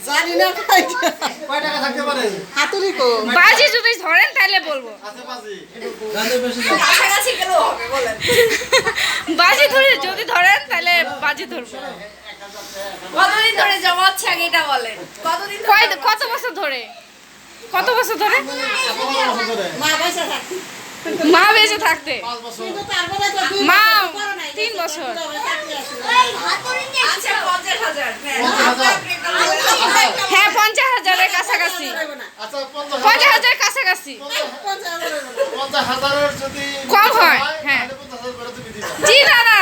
জানি না ভাই কয় টাকা থাকতে পারে হাতুড়ি কো বাজি যদি ধরেন তাহলে বলবো আচ্ছা বাজি কাছাকাছি গেল হবে বলেন বাজি ধরে যদি ধরেন তাহলে বাজি ধরবো কতদিন ধরে জমাচ্ছে আগে এটা বলেন কতদিন কত বছর ধরে কত বছর ধরে মা পয়সা থাকতে মা বেঁচে থাকতে 5 বছর মা 3 বছর আচ্ছা 50,000 হ্যাঁ 50,000-এর কাছাকাছি আচ্ছা 50,000-এর কাছাকাছি 50,000-এর যদি কম হয় হ্যাঁ 50,000 করে তুমি দিবা জি না না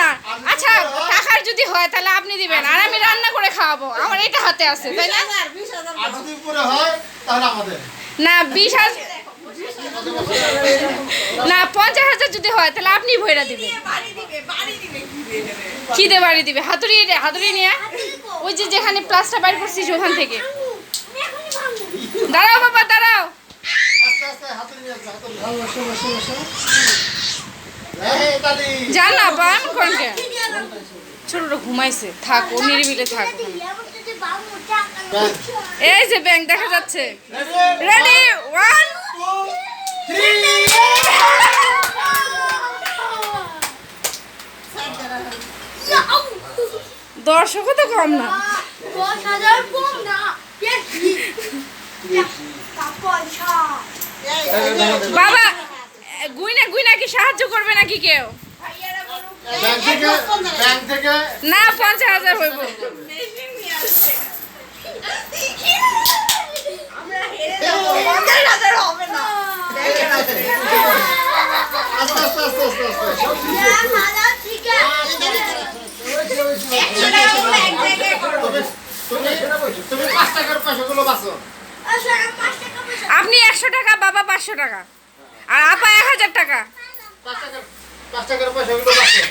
আচ্ছা টাকার যদি হয় তাহলে আপনি দিবেন আর আমি রান্না করে খাওয়াবো আমার এটা হাতে আছে তাই না আর যদি উপরে হয় তাহলে আমাদের না 20,000 না 50,000 যদি হয় তাহলে আপনি ভইরা দিবেন কি দে বাড়ি দিবে হাতুড়ি নিয়ে ওই যে যেখানে প্লাসটা বাইর করছিস ওখান থেকে দাঁড়াও বাবা দাঁড়াও আস্তে আস্তে হাতুড়ি নিয়ে আসো হাতুড়ি বসো বসো বসো এই দাদি জান না বা এমন করেন কেন ছোটটা ঘুমাইছে থাক ও নিরিবিলে থাক এই যে ব্যাংক দেখা যাচ্ছে রেডি 1 দর্শকও তো কম না 10,000 কম না বাবা গুইনা কি সাহায্য করবে নাকি কেউ ব্যাংক থেকে না 50,000 হইব আমরা হেরে যাব 50,000 হবে না আস্তে আস্তে আস্তে আস্তে তুমি 5 টাকার পয়সাগুলো বাঁচো আপনি 100 টাকা বাবা 500 টাকা আর আপা 1000 টাকা 5 টাকার পয়সাগুলো বাঁচো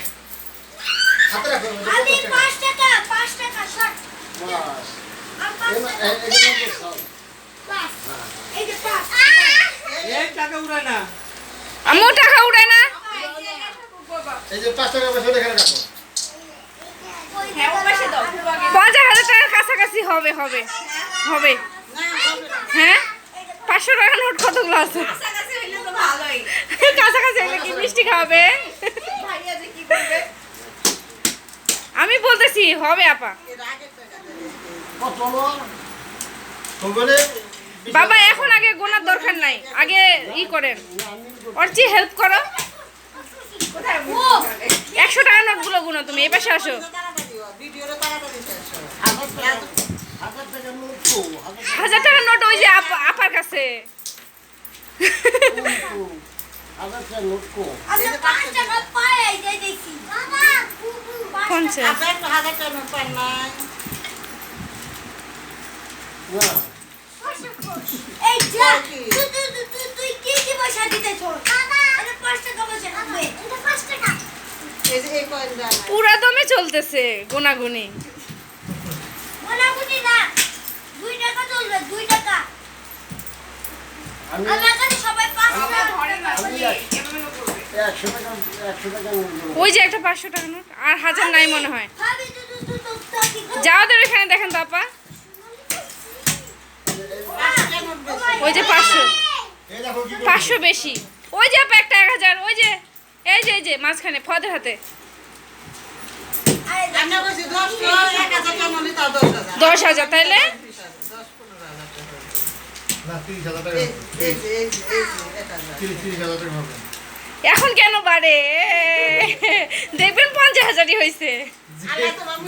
হাতে রাখো আমি 5 টাকা শর্ট বাস এই যে 5 আম্মু টাকা উড়ায় না এই যে 5 টাকার পয়সা এখানে রাখো হ্যাঁ ও পাশে দাও 50,000 টাকার কাছাকাছি হবে হ্যাঁ 500 টাকা নোট কতগুলো আছে কাছাকাছি হইলে তো ভালোই কাছাকাছি হলে কি মিষ্টি খাবে ভাইয়া যে কি করবে আমি বলতেছি হবে আপা কত তোমরে বাবা এখন আগে গোনার দরকার নাই আগে করেন ওর চেয়ে হেল্প করো কোথায় ও 100 টাকা নোটগুলো গুনো তুমি এই পাশে আসো 1000 টাকার নোট ওই যে আপার কাছে আমি 5 টাকা পাই এই যে দেখি বাবা 50 এই যা তুই কি পয়সা দিতেছ বাবা আরে 5 টাকা পয়সা লাগবে এটা 5 টাকা পুরা দমে চলতেছে গোনাগুনি মোটামুটি না 2 টাকা চলবে 2 টাকা আমার কাছে সবাই 5 টাকা ধরে না ওই যে একটা 500 টাকা নোট আর 1000 নাই মনে হয় ভাবি যাও তো এখানে দেখেন তো আপা ওই যে 500 বেশি ওই যে আপা একটা 1000 ওই যে এই যে মাঝখানে ফদের হাতে 10,000 তাইলে না 30,000 টাকা 30,000 টাকা হবে এখন কেন বাড়ে দেখবেন 50,000ই হয়েছে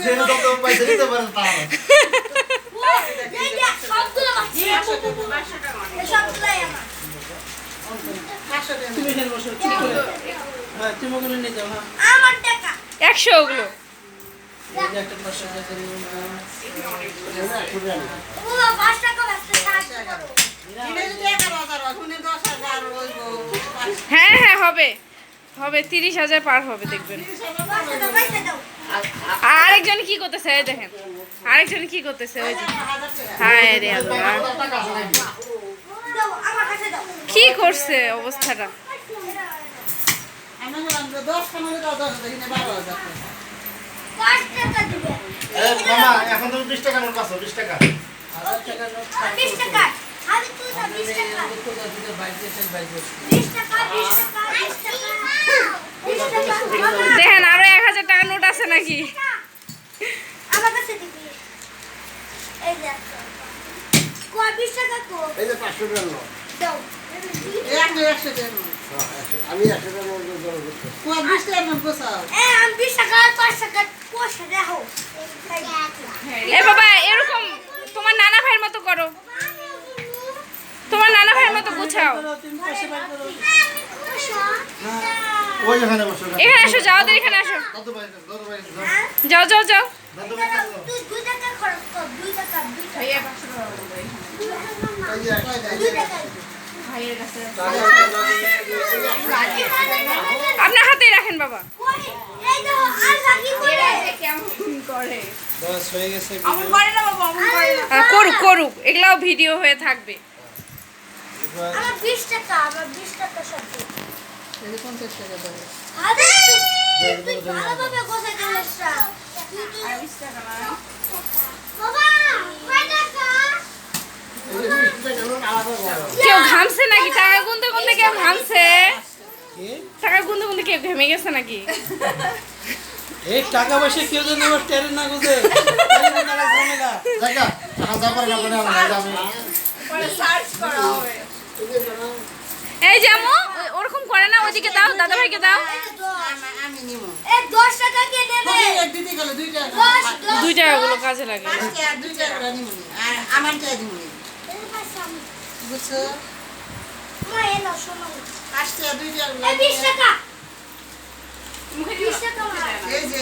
যে যত পয়সা দিতে পারেন তা এই যে সবগুলো বাকি 500 টাকা সবগুলাই আমার আমার টাকা 100 ওগুলো ও 5 টাকা বাঁচতে সাহায্য করো হ্যাঁ হবে 30,000 পার হবে দেখবেন আরেকজন কি করতেছে এই দেখেন আরেকজন কি করতেছে ওই যে হায় রে আল্লাহ দাও আমার কাছে দাও কি করছে অবস্থাটা আমি বললাম 10 টাকা দাও 10 টাকা 5 টাকা দিবে মামা এখন তুমি 20 টাকা নোট পাচ্ছো 20 টাকা 20 টাকা আমি তুই না 20 টাকা 20 টাকা 20 টাকা 20 টাকা 20 টাকা দেখেন আরো 1000 টাকা নোট আছে নাকি? আমার কাছে দিবি এই দেখ কো 20 টাকা কো এই যে 500 টাকার নোট। দাও আমি 100 টাকার নোট করতে। আমি 20 টাকা আর 5 টাকা পয়সা দাও এ বাবা এরকম তোমার নানা ভাইয়ের মতো করো, তোমার নানা ভাইয়ের মতো গুছাও। ওই এখানে বসো। এখানে আসো, যাও ওদের এখানে আসো, দাদু ভাই দাও। যাও যাও যাও। দাদু ভাই দাও। তুই 2 টাকা খরচ কর 2 টাকা 2 টাকা এই যে একলাই দেয়। 2 টাকা আপনার হাতেই রাখেন বাবা। এই দেখো আর বাকি করে বস হয়ে গেছে করুক করুক, এগুলাও ভিডিও হয়ে থাকবে। আমার 20 টাকা আমার 20 টাকা সব এই 50 টাকা দাও আরে তুই ভালোভাবে গোছাই দিলিস না আর 20 টাকা না বাবা কয় টাকা এই যে 20 টাকার নোট আলাদা বড়। কেউ ঘামছে নাকি? টাকা গুনতে গুনতে কেউ ঘামছে? কি টাকা গুনতে গুনতে কেউ ঘেমে গেছে নাকি? এই টাকা পয়সা কেউ যেন আবার টেরে না গুজে জায়গা এখন যাবার না করে আমরা যাবো। এই যেমন ওরকম করে না, ওইদিকে দাও, দাদা ভাইকে দাও। আমি নিব এই 10 টাকা কে নেবে এক দিদি গেল 2 টাকা 10 2 টাকাগুলো কাজে লাগে। 5 টাকা 2 টাকা নিব আর আমার টাকা দিব বুঝছো মা এলো শোনো 5 টাকা 2 টাকা এই 20 টাকা 20 টাকা এই যে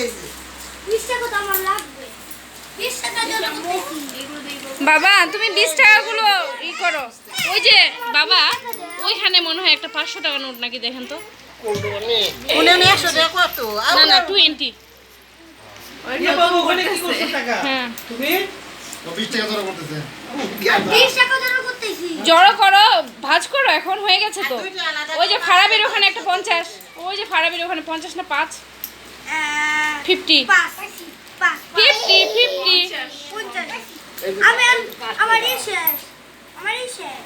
20 টাকা তো আমার লাগবে 20 টাকা জন্য করতেছি বাবা তুমি 20 টাকাগুলো ই করো। ওই যে বাবা ওইখানে মনে হয় একটা 500 টাকা নোট নাকি, দেখেন তো। উনি 100 টাকা কত না না 20। ইয়ে বাবু ওখানে কি করছো টাকা হ্যাঁ তুমি তো 20 টাকা ধরে করতেছে। 20 টাকা জন্য করতেছি জড়ো করো, ভাঁজ করো, এখন হয়ে গেছে তো। ওই যে ফারাবির ওখানে একটা 50, ওই যে ফারাবির ওখানে 50 না 5 50 5 50 50 আমি আমার এই শেষ আমার এই শেষ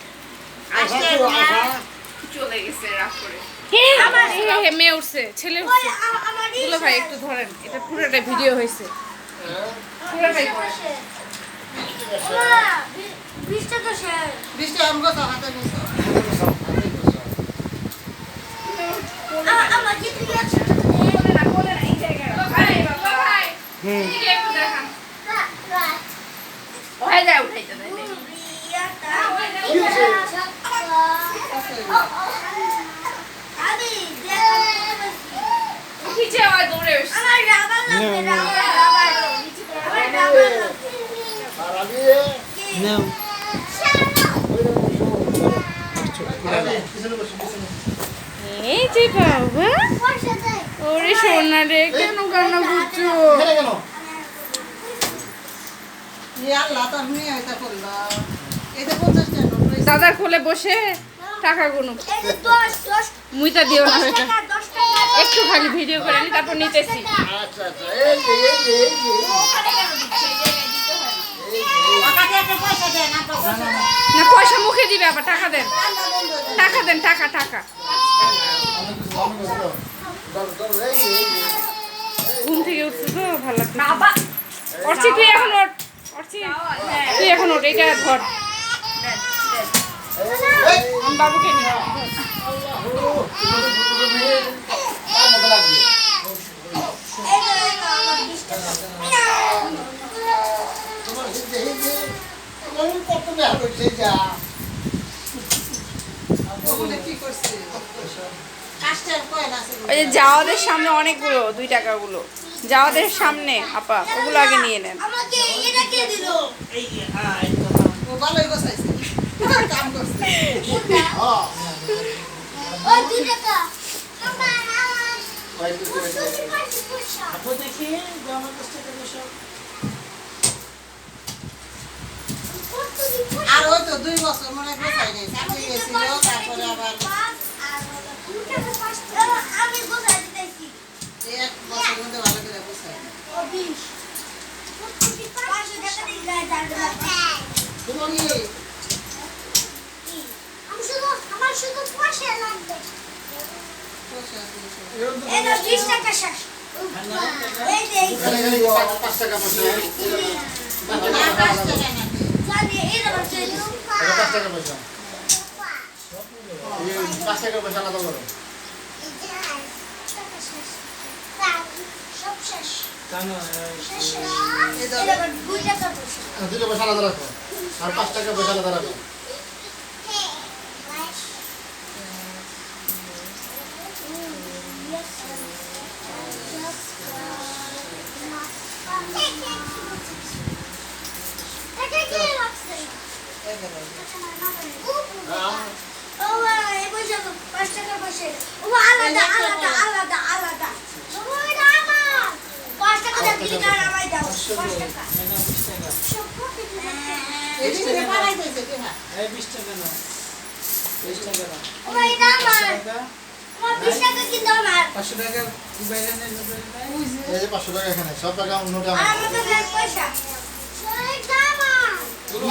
মেয়ে উঠছে, ছেলে ওই উঠছে। আমার এই দুলো ভাই একটু ধরেন, এটা পুরোটা ভিডিও হয়েছে। পুরোটাই শেষ 20 টাকা শেষ 20 টাকা আমগো তো হাতে নিছো আমার কি তুই আছে আর আমি নাও পিছনে বসে পিছনে। এই যে বাবা, ওরে সোনা রে, কেন কান্না করছো? এখানে কেন? ই আল্লাহ তো আমি হইতা করলা এটা 50 টাকা নোট রইছে দাদার কোলে বসে টাকা গুনুক। মুইতা দিও না এটা, একটু খালি ভিডিও করে নি, তারপর নিতেছি। আচ্ছা আচ্ছা এই যে ওখানে একটা পয়সা দেন না তো না পয়সা মুখে দিবে আবার, টাকা দেন, টাকা দেন, টাকা টাকা। ঘুম থেকে উঠছে তো ভালো লাগছে। অর্চি তুই এখন ওঠ, অর্চি তুই এখন ওঠ, এটা ধর, আমি বাবুকে নিয়ে ওগুলো কি করছে কাস্টার কয়েন আছে ওই যে জাওয়াদের সামনে অনেকগুলো 2 টাকাগুলো, জাওয়াদের সামনে আপা, ওগুলো আগে নিয়ে নেন। আমাকে এটা কে দিল ও ভালোই গোছাইছে কাম করছে ও 2 টাকা আপু দেখি আমার কাছ থেকে বসো আর ওই তো 2 বছর মনে গোছাই নাই চাকরি গেছিল তারপরে আবার আমি বোঝাই দিতেছি 1 বছর মধ্যে ভালো করে গোছাই ও 20 500 টাকা দিয়ে যায় তোমার কি? আমার শুধু পয়সা লাগবে পয়সা দিয়েছো। এই না 20 টাকা শেষ এই যে এখানে খালি 5 টাকা পয়সা আর 5 টাকা নাকি? জানি এই না হচ্ছে এটা 5 টাকা পয়সা এই 5 টাকা পয়সা আলাদা করো সব শেষ জানো শেষ এই এটা দাও। 2 টাকা পয়সা দুটো পয়সা আলাদা রাখো আর 5 টাকা পয়সা আলাদা রাখো এগারো। আলাদা আলাদা আলাদা আলাদা পাঁচ টাকা দিলি না আমায় দাও 5 টাকা না 20 টাকা এদিকে পালাই দিয়েছে কি না? এই 20 টাকা না 20 টাকা না ও ভাই না আমার 20 টাকা কিন্তু আমার 500 টাকা মোবাইলে নেই এই যে 500 টাকা এখানে সব টাকা নোটে আর আমার আমাদের ব্যাংক পয়সা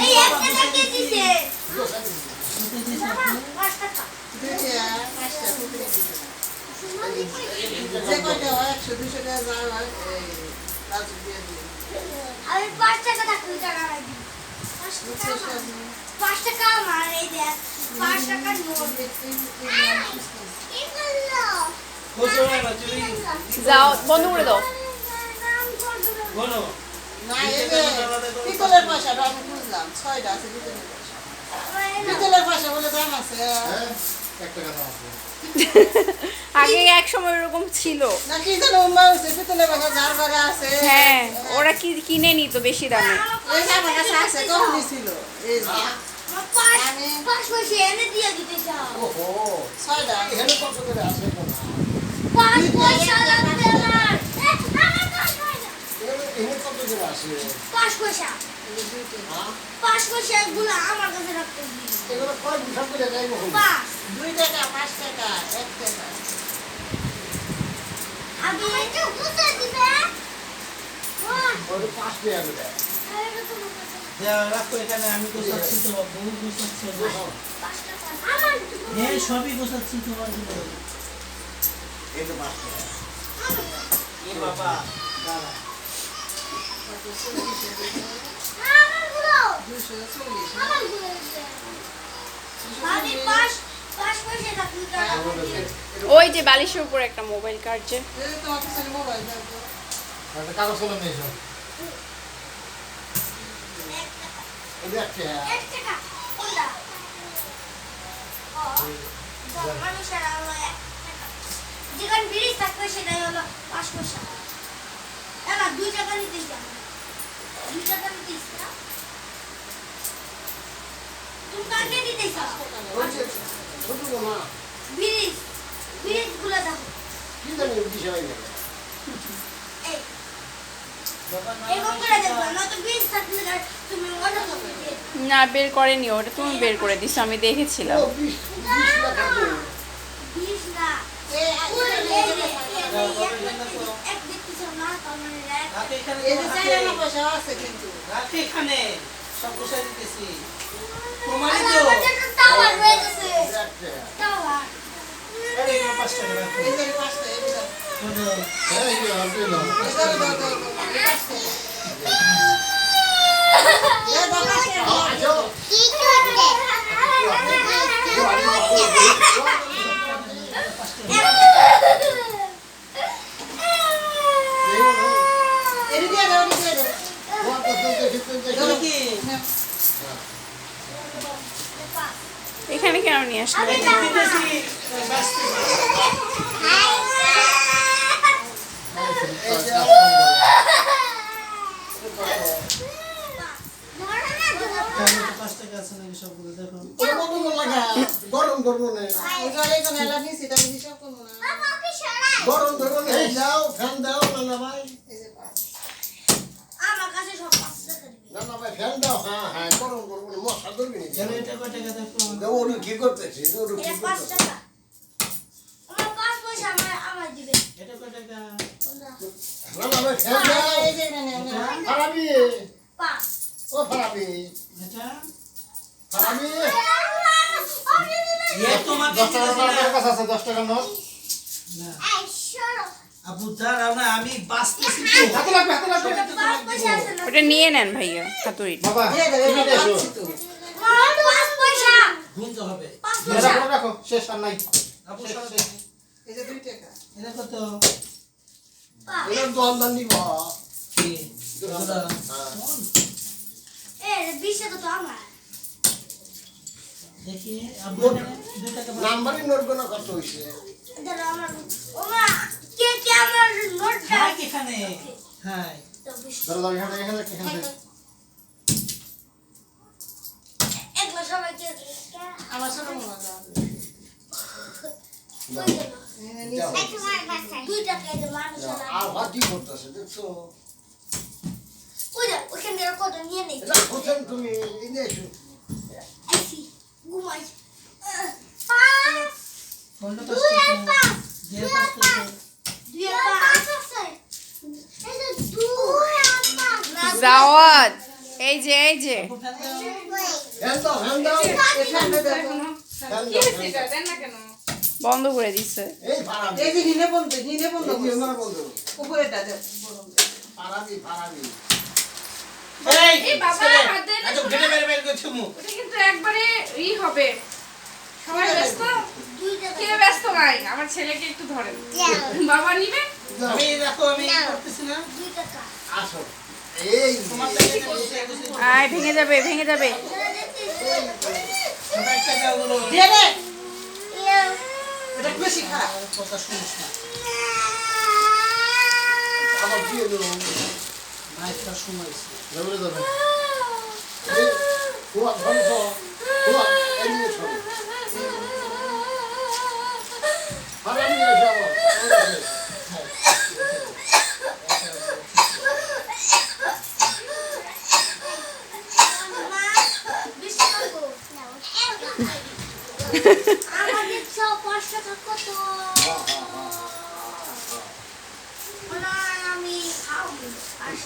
এই 1 টাকা কে দিছে 5 টাকা দিয়েছে, 5 টাকা খুব দিয়েছে। যে কয়টা হয় 100 200 টাকা যা হয় এই রাজু দিয়ে দিই। আমি 5 টাকা থাকলে টাকা রাখি 5 টাকা আমার এই দেখ 5 টাকা নোট কি করলো কোসোরা না চুরি যাও বন্ধ করে দাও বলো না এই যে পিতলের পয়সাটা আমি বুঝলাম 6টা আছে পিতলের পয়সা। পিতলের পয়সা বলে দাম আছে। হ্যাঁ 1 টাকা দাম আছে আগে এক সময় এরকম ছিল না কি জানো উম্মা হচ্ছে পিতলের পয়সা যার ঘরে আছে। হ্যাঁ ওরা কি কিনে নিত বেশি দামে এই যে আমার কাছে আছে কমই ছিল। এই যে পাঁচ পয়সা এনে দিয়ে দিতে চাও ওহো 6টা এখানে কত করে আসে কোনা 5 পয়সা লাগবে আমার আমার 5 পয়সা এখানে কত করে আসে 5 পয়সা 5 পয়সা গুলো আমার কাছে রাখতে দিই এগুলো কয় হিসাব করে যাইবো 5 2 টাকা 5 টাকা 1 টাকা। আমি একটু বুঝে দিবে ওই 5 টাকা করে রাখো এখানে আমি গোছাচ্ছি তো বহু গোছাচ্ছি আমার হ্যাঁ সবই গোছাচ্ছি তোমার জন্য এই তো 5 টাকা এ বাবা দাঁড়া আমার গুলো 240 আমার গুলো আমি 5 পয়সা রাখতে টাকা ওই যে বালিশের উপর একটা মোবাইল কাটছে এই তোমার কাছে মোবাইল দাও তো। একটা কাগজ কলম নিয়ে এসো এই দেখ 1 টাকা কোনটা মানুষের হলো 1 টাকা যেখানে ব্রিজ থাকবে সেটাই হলো 5 পয়সা না 2 টাকা নিতে যাও 2 টাকা নিতে না তুমি কাকে দিতে চাও ছোট না ব্রিজ ব্রিজ গুলো দাও কি জানি বিষয় নেই এই এরকম করে দেখো না তো ব্রিজ থাকলে তুমি অন্য করবে না বের করেনি ওটা তুমি বের করে দিছো আমি দেখেছিলাম ও 20 টাকা তো ব্রিজ না এই এক দেখতেছ না তোমার এক রাখো এখানে এই যে 4 আনা পয়সা আছে কিন্তু। রাখো এখানে সব গোছাই দিতেছি আমার প্রমাণিত কাছে টাওয়ার হয়ে গেছে দেখ টাওয়ার এই 5 টাকা রাখো এই যে 5 টাকা এই দাও। বলো এই যে আপনি না এই দাও দাও দাও দাও। এই 5 টাকা। এই দাও 5 টাকা। আচ্ছা কি করবে এই দিয়ে দাও এই দিয়ে দাও। এগুলো কি এখানে কেন নিয়ে আসলো এই যে দিতেছি বাসতে এই যে 5 টাকা আছে নাকি সবগুলো দেখো গরম গরম নেই এই যে এই কোন এলা নিছি তাই হিসাব করব না। গরম গরম নেই দাও ফ্যান দাও না ভাই এই যে 5 আমার কাছে সব 5 টাকা দিবে না ভাই ফ্যান দাও হ্যাঁ হ্যাঁ গরম গরম মশা ধরবি না জানো এটা কয় টাকা দেখো দাও ওটা কি করতেছিস ওটা কি এটা 5 টাকা আমার 5 পয়সা আমার দিবে এটা কয় টাকা না ভাই ফ্যান দাও এই যে এখানে খারাপই 5 ও ফারাবি আচ্ছা ফারাবি এ তোমার 10 টাকা আমার কাছে আছে 10 টাকা নোট না এই সরো আপু দাঁড়াও না আমি বাঁচতেছি তো হাতে লাগবে হাতে লাগবে পাঁচ পয়সা আছে না ওটা নিয়ে নেন ভাইয়া হাতুড়িটা বাবা দিয়ে দেবে তুমি এসো পাচ্ছি তো আমার পাঁচ পয়সা গুনতে হবে পাঁচ এটা পয়সা করে রাখো শেষ আর নাই আপু শেষ, সরো শেষ। দেখি। এই যে 2 টাকা এটা কত এটা দল দান দিব কি হ্যাঁ। এ 20 টাকা তো আমার দেখি আপু 2 টাকা নাম্বারই নোট গোনা কত হইছে ধরো আমার ওমা কে আমার নোটটা হাই এখানে হাই তো 20 ধরো ধরো এখানে একলা সবাইকে আমার ছোট মনে হয় যাও। 2 টাকা এই যে মানুষ আর হাতি করতেছে দেখছো ওখানে কত নিয়ে নেই এটা কোথায় তুমি এনে এসো আইসি ঘুমাই পাঁচ কোনটা দুই পাস আর পাঁচ দিয়ে পাস দুই আর পাঁচ আছে এই যে দুই আর পাঁচ না জাওয়াত এই যে আপু ফেল দাও হ্যান্ড দাও এখানে দেখো হ্যান্ড দাও বন্ধ করে দিছে এই ফারাবি এই যে হিনে বন্ধ এই আমরা বলতো উপরেটা দে ফারাবি এই এই বাবা, ছেলে, হাত দে না এত শোনা। ঘেটে মেরে মেরে করছে মুখ ওটা কিন্তু একবারে হবে সবাই ব্যস্ত দুই টাকা কে ব্যস্ত নাই আমার ছেলেকে একটু ধরেন বাবা নিবে আমি দেখো আমি করতেছি না 2 টাকা আসো এই তোমার থেকে করছে আয় ভেঙে যাবে সবাই টাকা গুলো দে রে এটা বেশি খারাপ কথা শুনিস না আবার দিয়ে দেবো মাইকটা শুনাইছি যাবে যাবে এই হুয়া ধরো হুয়া এই নিয়ে সরো ফারাবি এসো আবার মা 20 টাকা আমাদের সব 5 টাকা কত না আমি খাবো 5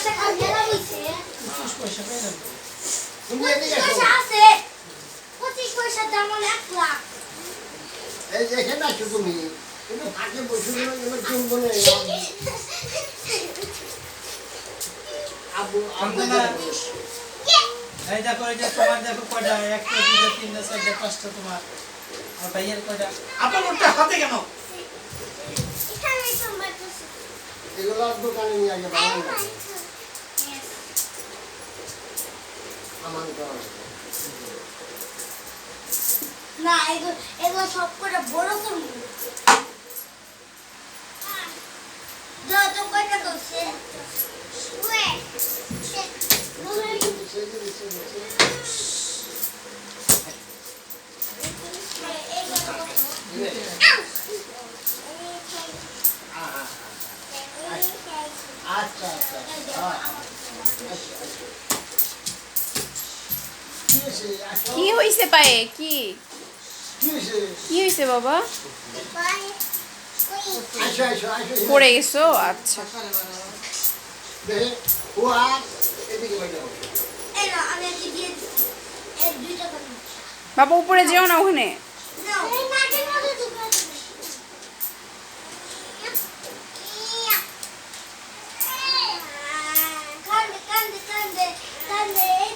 টাকা গেলাম হইছে 25 পয়সা পেয়ে যাবে তুমি 25 এদিকে পয়সা এসো আছে 25 পয়সা দাম 1 লাখ এই যে এখানে আছো তুমি কিন্তু ফাঁকে বসে গেলে এবার কেউ বলে আবু আবু এই দেখো এটা তোমার দেখো কয়টা 1 2 3 4 5টা তোমার আর ভাইয়ের কয়টা আপনার ওটা হাতে কেন এখানে টমেটো এগুলো দোকানে নিয়ে আগে বানানো আমার করা না এগুলো সব করে বড় করবো যত কয়টা করছে আচ্ছা আচ্ছা কি হইছে পায়ে কি হইছে বাবা পড়ে গেছো আচ্ছা বাবা উপরে যেও না ওখানে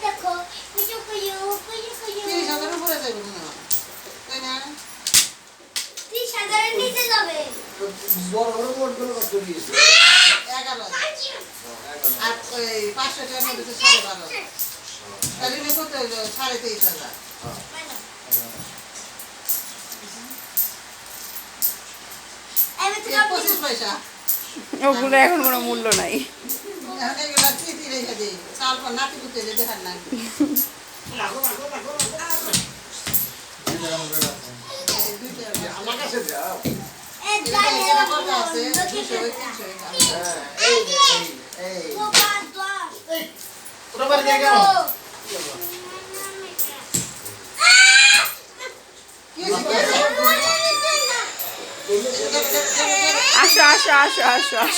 দেখো কুচু কুচু কুচু কুচু 30,000 উপরে যাবে না তাই না 30,000 এর নিচে যাবে বড় বড় মোটগুলো কত দিয়েছে 11 আর ওই 500 টাকার মধ্যে 12.5 তাহলে কত হলো 23,500 25 পয়সা ওগুলো এখন কোনো মূল্য নাই এখন এগুলা চিঠি রেখে দিই চাল পর নাতি পুতে দেখার না আমার কাছে যাও এই জানে এটা কত আছে 200 300 এই এই তো বাদ দাও ওটা বাড়ি দিয়ে গেল কি আসো আসো আসো আসো আসো